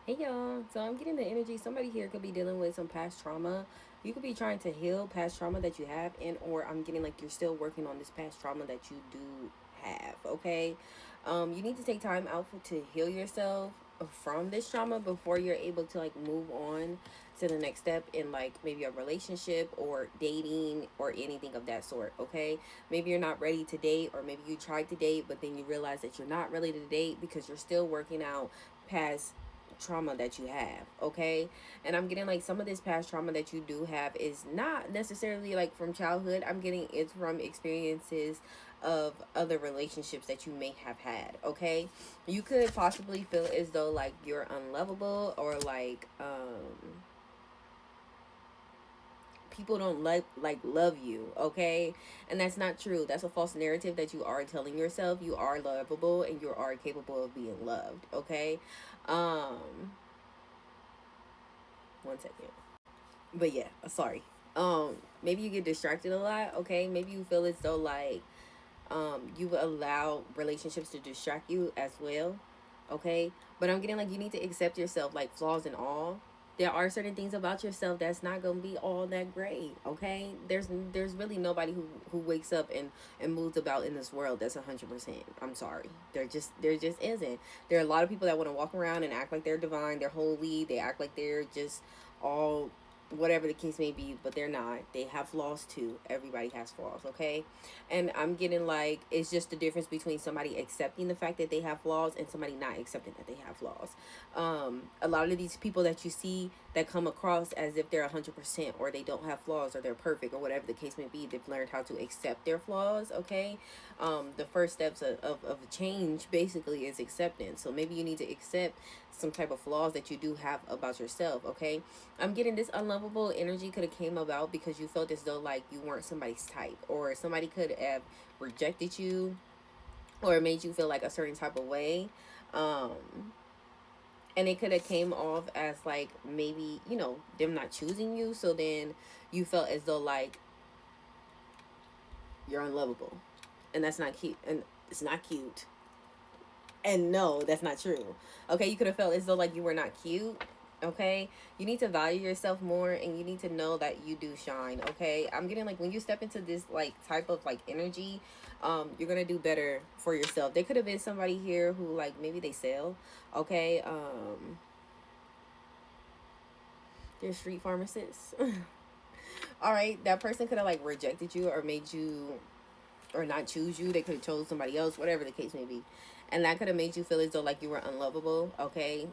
Hey y'all, so I'm getting the energy. Somebody here could be dealing with some past trauma. You could be trying to heal past trauma that you have, and or I'm getting like you're still working on this past trauma that you do have. Okay, you need to take time out to heal yourself from this trauma before you're able to like move on to the next step in like maybe a relationship or dating or anything of that sort. Okay, maybe you're not ready to date, or maybe you tried to date but then you realize that you're not ready to date because you're still working out past trauma that you have. Okay, and I'm getting like some of this past trauma that you do have is not necessarily like from childhood. I'm getting it's from experiences of other relationships that you may have had. Okay, you could possibly feel as though like you're unlovable, or like people don't like love you. Okay, and that's not true. That's a false narrative that you are telling yourself. You are lovable and you are capable of being loved. Okay, um one second. But yeah, sorry. Maybe you get distracted a lot. Okay, maybe you feel as though like you allow relationships to distract you as well. Okay, but I'm getting like you need to accept yourself, like flaws and all. There are certain things about yourself that's not gonna be all that great. Okay, there's really nobody who wakes up and moves about in this world that's 100%. I'm sorry, there just isn't. There are a lot of people that want to walk around and act like they're divine, they're holy, they act like they're just all whatever the case may be, but they're not. They have flaws too. Everybody has flaws. Okay, and I'm getting like it's just the difference between somebody accepting the fact that they have flaws and somebody not accepting that they have flaws. A lot of these people that you see that come across as if they're 100% or they don't have flaws or they're perfect or whatever the case may be, they've learned how to accept their flaws. Okay, the first steps of change basically is acceptance. So maybe you need to accept some type of flaws that you do have about yourself. Okay, I'm getting this unlovable energy could have came about because you felt as though like you weren't somebody's type, or somebody could have rejected you or made you feel like a certain type of way. Um and it could have came off as like maybe, them not choosing you, so then you felt as though like you're unlovable. And that's not cute, and it's not cute. And no, that's not true. Okay, you could have felt as though like you were not cute. Okay, you need to value yourself more, and you need to know that you do shine. Okay, I'm getting like when you step into this like type of like energy, you're gonna do better for yourself. There could have been somebody here who like maybe they sell. Okay, they're street pharmacists. All right, that person could have like rejected you or made you or not choose you. They could have chose somebody else, whatever the case may be. And that could have made you feel as though like you were unlovable. Okay,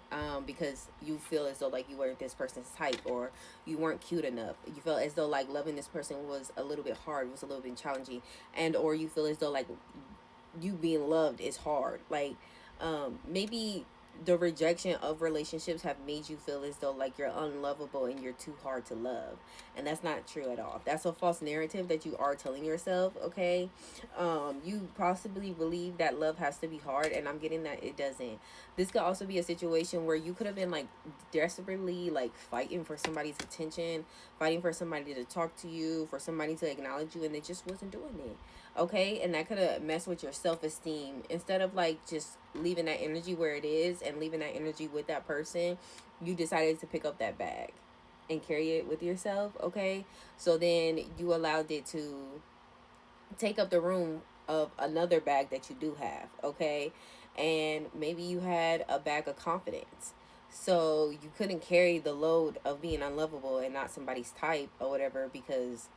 because you feel as though like you weren't this person's type, or you weren't cute enough. You felt as though like loving this person was a little bit hard, was a little bit challenging, and or you feel as though like you being loved is hard. Like maybe the rejection of relationships have made you feel as though like you're unlovable and you're too hard to love, and that's not true at all. That's a false narrative that you are telling yourself. Okay, you possibly believe that love has to be hard, and I'm getting that it doesn't. This could also be a situation where you could have been like desperately like fighting for somebody's attention, fighting for somebody to talk to you, for somebody to acknowledge you, and they just wasn't doing it. Okay, and that could have messed with your self-esteem. Instead of like just leaving that energy where it is and leaving that energy with that person, you decided to pick up that bag and carry it with yourself. Okay, so then you allowed it to take up the room of another bag that you do have. Okay, and maybe you had a bag of confidence, so you couldn't carry the load of being unlovable and not somebody's type or whatever because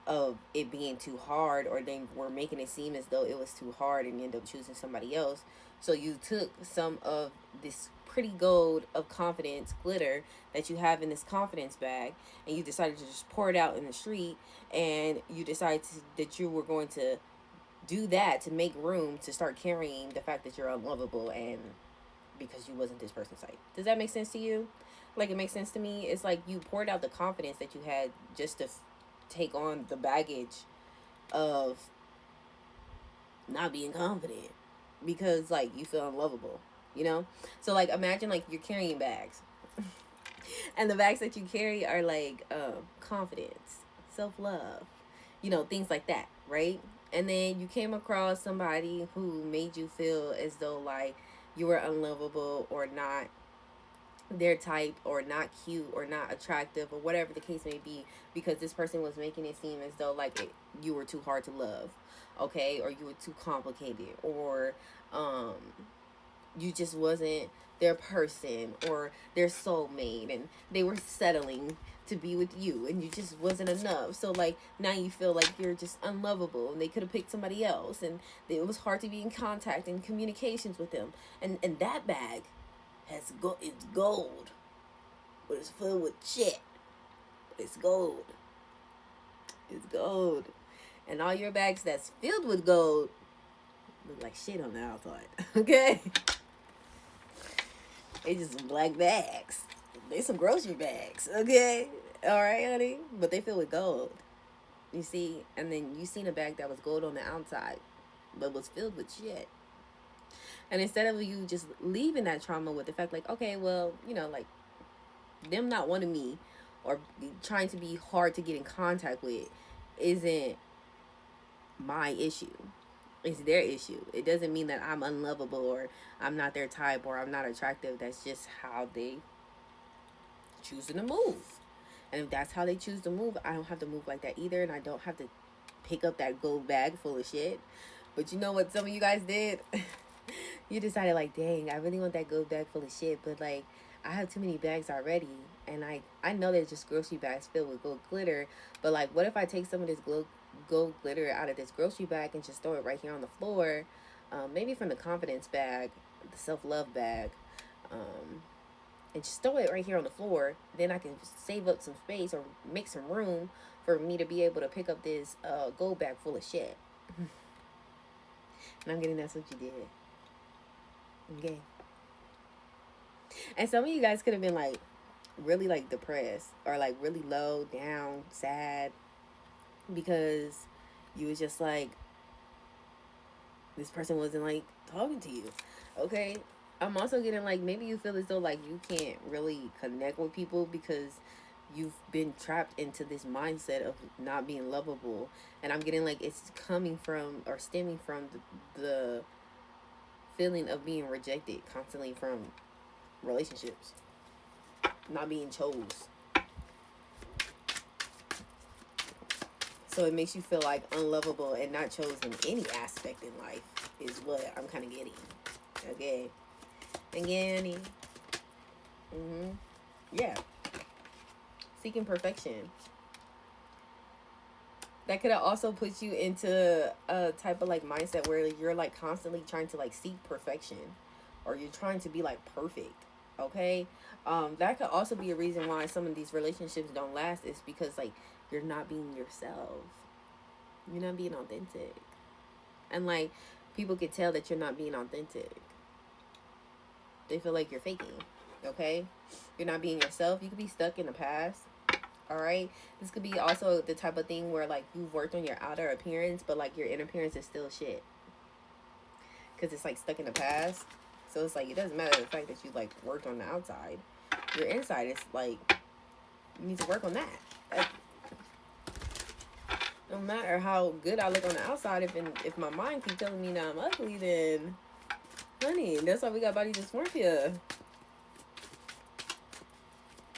of it being too hard, or they were making it seem as though it was too hard and you end up choosing somebody else. So you took some of this pretty gold of confidence glitter that you have in this confidence bag, and you decided to just pour it out in the street, and you decided that you were going to do that to make room to start carrying the fact that you're unlovable, and because you wasn't this person's type. Does that make sense to you? Like, it makes sense to me. It's like you poured out the confidence that you had just to take on the baggage of not being confident because like you feel unlovable, you know? So like imagine like you're carrying bags and the bags that you carry are like confidence, self-love, things like that, right? And then you came across somebody who made you feel as though like you were unlovable or not their type or not cute or not attractive or whatever the case may be, because this person was making it seem as though like you were too hard to love, okay, or you were too complicated, or um you just wasn't their person or their soulmate, and they were settling to be with you and you just wasn't enough. So like now you feel like you're just unlovable and they could have picked somebody else, and it was hard to be in contact and communications with them. And that bag it's gold, but it's filled with shit. It's gold. It's gold. And all your bags that's filled with gold look like shit on the outside. Okay? They just some black bags. They some grocery bags. Okay? Alright, honey? But they filled with gold. You see? And then you seen a bag that was gold on the outside, but was filled with shit. And instead of you just leaving that trauma with the fact like, okay, well, like them not wanting me or trying to be hard to get in contact with isn't my issue. It's their issue. It doesn't mean that I'm unlovable or I'm not their type or I'm not attractive. That's just how they choosing to move. And if that's how they choose to move, I don't have to move like that either. And I don't have to pick up that gold bag full of shit. But you know what some of you guys did? You decided like, dang, I really want that gold bag full of shit, but like I have too many bags already, and I know they're just grocery bags filled with gold glitter, but like what if I take some of this gold glitter out of this grocery bag and just throw it right here on the floor, maybe from the confidence bag, the self-love bag, and just throw it right here on the floor. Then I can save up some space or make some room for me to be able to pick up this gold bag full of shit. And I'm getting that's what you did. Okay. And some of you guys could have been like really like depressed or like really low down, sad, because you was just like this person wasn't like talking to you. Okay. I'm also getting like maybe you feel as though like you can't really connect with people because you've been trapped into this mindset of not being lovable. And I'm getting like it's coming from or stemming from the feeling of being rejected constantly from relationships, not being chose. So it makes you feel like unlovable and not chosen in any aspect in life is what I'm kind of getting. Okay. Again. Yeah. Seeking perfection. That could have also put you into a type of like mindset where you're like constantly trying to like seek perfection, or you're trying to be like perfect. Okay. That could also be a reason why some of these relationships don't last, is because like you're not being yourself. You're not being authentic. And like people could tell that you're not being authentic. They feel like you're faking. Okay? You're not being yourself. You could be stuck in the past. All right? This could be also the type of thing where like you've worked on your outer appearance, but like your inner appearance is still shit. Because it's like stuck in the past. So it's like it doesn't matter the fact that you like worked on the outside. Your inside is like you need to work on that. No matter how good I look on the outside, if my mind keeps telling me now I'm ugly, then honey, that's why we got body dysmorphia.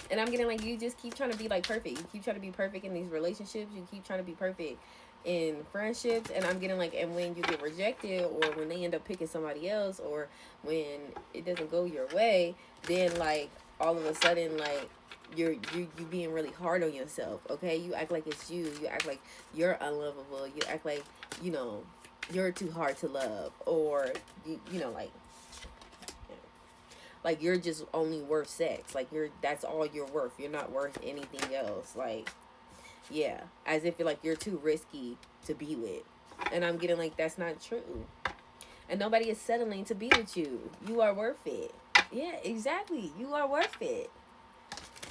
And I'm getting like you just keep trying to be like perfect. You keep trying to be perfect in these relationships. You keep trying to be perfect in friendships. And I'm getting like, and when you get rejected, or when they end up picking somebody else, or when it doesn't go your way, then like all of a sudden like you being really hard on yourself. Okay, you act like it's you. You act like you're unlovable. You act like you're too hard to love, or like you're just only worth sex. Like that's all you're worth. You're not worth anything else. Like, yeah, as if you're too risky to be with. And I'm getting like that's not true. And nobody is settling to be with you. You are worth it. Yeah, exactly. You are worth it.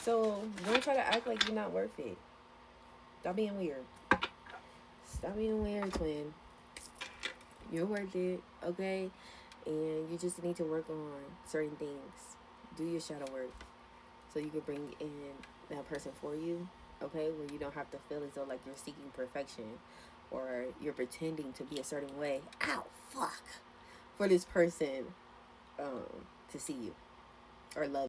So don't try to act like you're not worth it. Stop being weird. Stop being weird, twin. You're worth it, okay? And you just need to work on certain things. Do your shadow work so you can bring in that person for you, okay? Where you don't have to feel as though like you're seeking perfection or you're pretending to be a certain way. Ow, fuck. For this person to see you or love